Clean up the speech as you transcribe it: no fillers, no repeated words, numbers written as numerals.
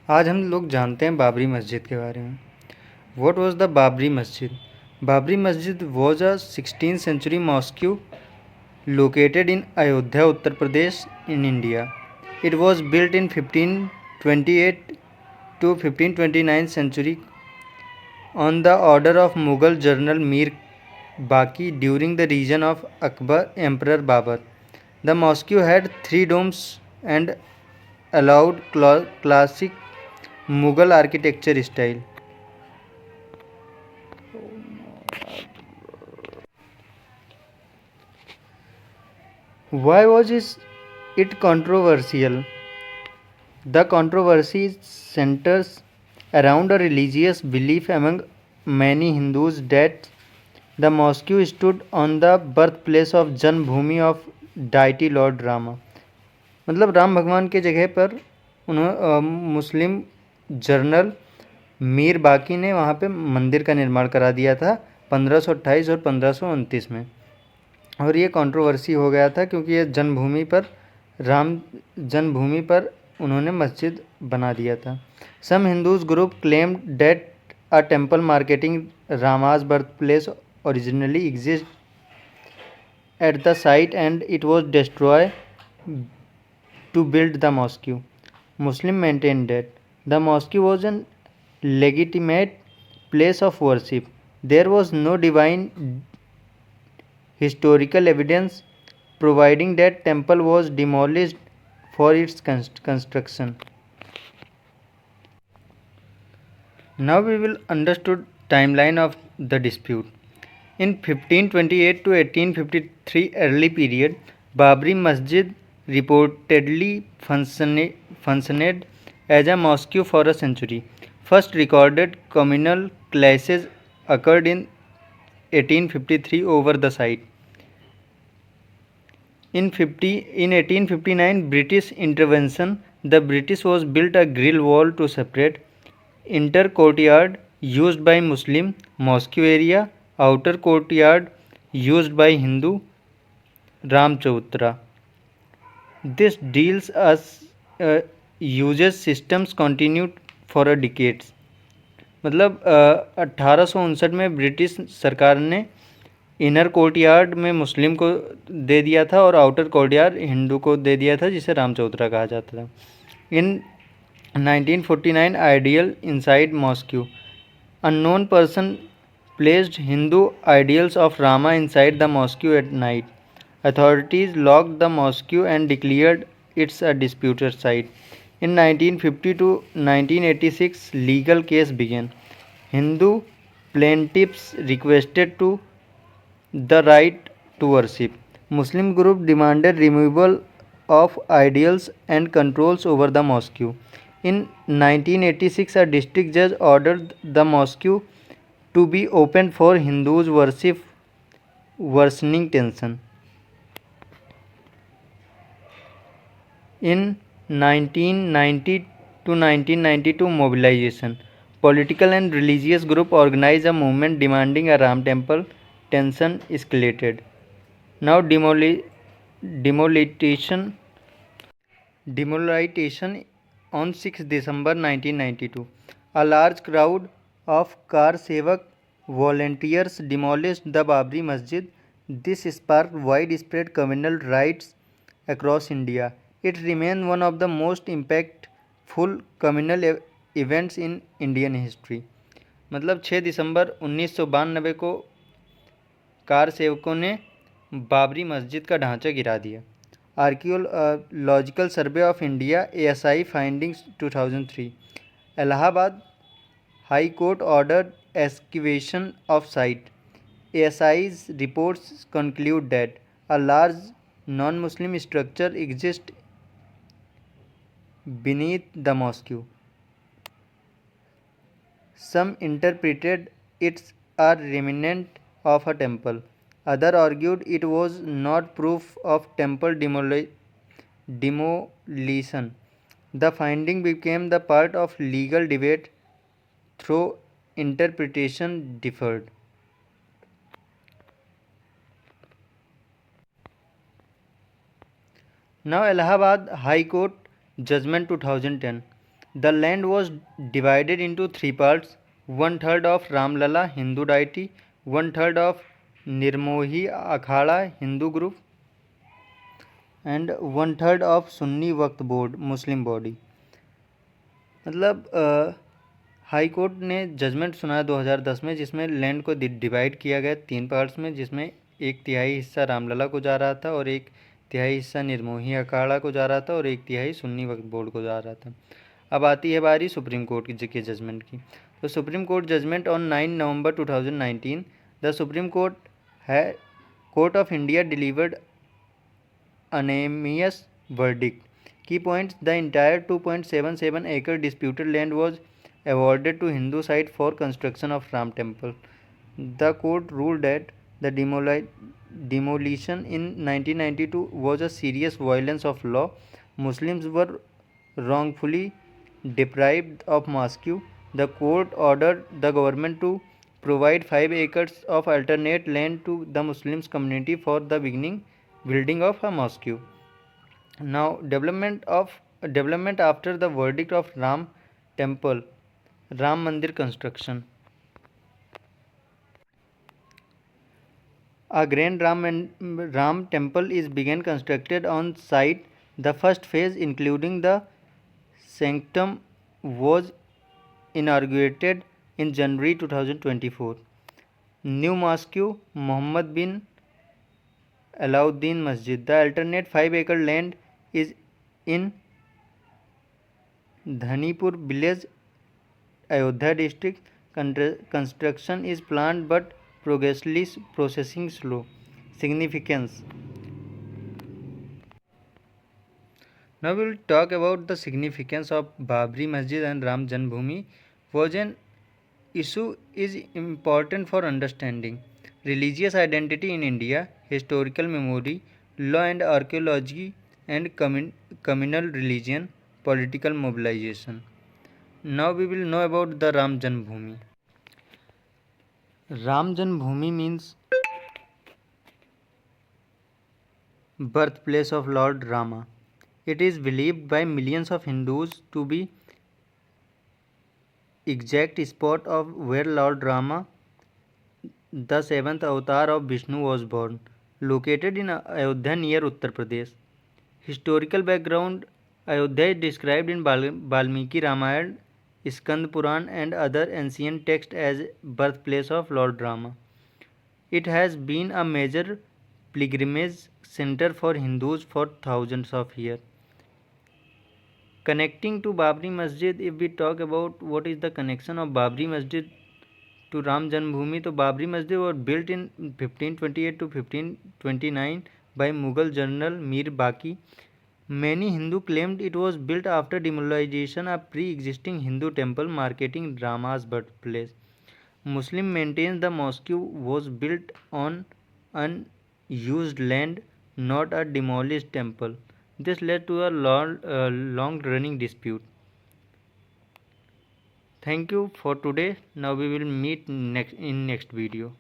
आज हम लोग जानते हैं बाबरी मस्जिद के बारे में। What was the Babri Masjid? Babri Masjid was a 16th century mosque located in Ayodhya, Uttar Pradesh in India. It was built in 1528 to 1529 century on the order of Mughal General Mir Baqi during the reign of Emperor Babur. The mosque had three domes and allowed classic Mughal architecture style. Why was it controversial? The controversy centers around a religious belief among many Hindus that the mosque stood on the birthplace of Janmabhoomi of deity Lord Rama. मतलब राम भगवान के जगह पर मुस्लिम journal Mir बाकी ने वहाँ पे मंदिर का निर्माण करा दिया था 1528 और 1529 में। और ये कंट्रोवर्सी हो गया था क्योंकि ये राम जन्मभूमि पर उन्होंने मस्जिद बना दिया था। Some Hindus group claimed that a temple marking Rama's birth place originally exist at the site and it was destroy to build the mosque. Muslims maintained that the mosque was a legitimate place of worship. There was no divine historical evidence providing that temple was demolished for its construction. Now we will understand timeline of the dispute. In 1528 to 1853 early period, Babri Masjid reportedly functioned as a mosque for a century. First recorded communal clashes occurred in 1853 over the site. In 1859 British intervention, the British was built a grill wall to separate inner courtyard used by Muslim mosque area, outer courtyard used by Hindu Ramchautra. This deals as uses systems continued for a decades. मतलब 1859 में British सरकार ने inner courtyard में मुस्लिम को दे दिया था और outer courtyard Hindu को दे दिया था, जिसे रामचौतरा कहा जाता था। इन 1949 ideal inside mosque. Unknown person placed Hindu ideals of Rama inside the mosque at night. Authorities locked the mosque and declared it's a disputed site. In 1950 to 1986, legal case began. Hindu plaintiffs requested to the right to worship. Muslim group demanded removal of idols and controls over the mosque. In 1986, a district judge ordered the mosque to be opened for Hindus worship, worsening tension. In 1990 to 1992 mobilization, political and religious group organized a movement demanding a Ram temple. Tension escalated. Now demolition on 6 December 1992. A large crowd of Kar Sevak volunteers demolished the Babri Masjid. This sparked widespread communal riots across India. It remains one of the most impactful communal events in Indian history. मतलब 6 दिसंबर 1992 को car सेवकों ने बाबरी मस्जिद का ढांचा गिरा दिया। Archaeological survey of India ASI findings 2003. Allahabad high court ordered excavation of site. ASI's reports conclude that a large non-Muslim structure exists beneath the mosque. Some interpreted it a remnant of a temple. Others argued it was not proof of temple demolition. The finding became the part of legal debate through interpretation differed. Now Allahabad High Court judgment 2010. The land was divided into three parts: one third of Ramlala Hindu deity, one third of Nirmohi Akhada Hindu group, and one third of Sunni Waqf board Muslim body. मतलब high court ने judgement सुनाया 2010 में, जिसमें land को divide किया गया तीन parts में, जिसमें एक तिहाई हिस्सा रामलला को जा रहा था और एक तिहाई हिस्सा निर्मोही अखाड़ा को जा रहा था और एक तिहाई सुन्नी वक्फ बोर्ड को जा रहा था। अब आती है बारी सुप्रीम कोर्ट के जजमेंट की। तो Supreme Court judgment on 9 November 2019, the Supreme Court of India delivered unanimous verdict. Key points: the entire 2.77 acre disputed land was awarded to Hindu site for construction of Ram temple. The court ruled that the demolition in 1992 was a serious violation of law. Muslims were wrongfully deprived of mosque. The court ordered the government to provide 5 acres of alternate land to the Muslim community for the building of a mosque. Now, development after the verdict of Ram temple, Ram Mandir construction. A grand Ram temple is began constructed on site. The first phase, including the sanctum, was inaugurated in January 2024. New mosque, Muhammad bin Alauddin Masjid. The alternate 5-acre land is in Dhanipur village, Ayodhya district. Construction is planned but processing slow. Significance. Now we will talk about the significance of Babri Masjid and Ram Janmabhoomi. Was an issue is important for understanding religious identity in India, historical memory, law and archaeology, and communal religion, political mobilization. Now we will know about the Ram Janmabhoomi. Ram Janmabhoomi means birthplace of Lord Rama. It is believed by millions of Hindus to be exact spot of where Lord Rama, the seventh avatar of Vishnu, was born, located in Ayodhya near Uttar Pradesh. Historical background: Ayodhya is described in Valmiki Ramayana, Skand Puran and other ancient texts as birthplace of Lord Rama. It has been a major pilgrimage center for Hindus for thousands of years. Connecting to Babri Masjid, if we talk about what is the connection of Babri Masjid to Ram Janmabhoomi, तो Babri Masjid was built in 1528 to 1529 by Mughal general Mir Baqi. Many Hindu claimed it was built after demolition of pre-existing Hindu temple marking Rama's birthplace. Muslim maintains the mosque was built on unused land, not a demolished temple. This led to a long-running dispute. Thank you for today. Now we will meet in next video.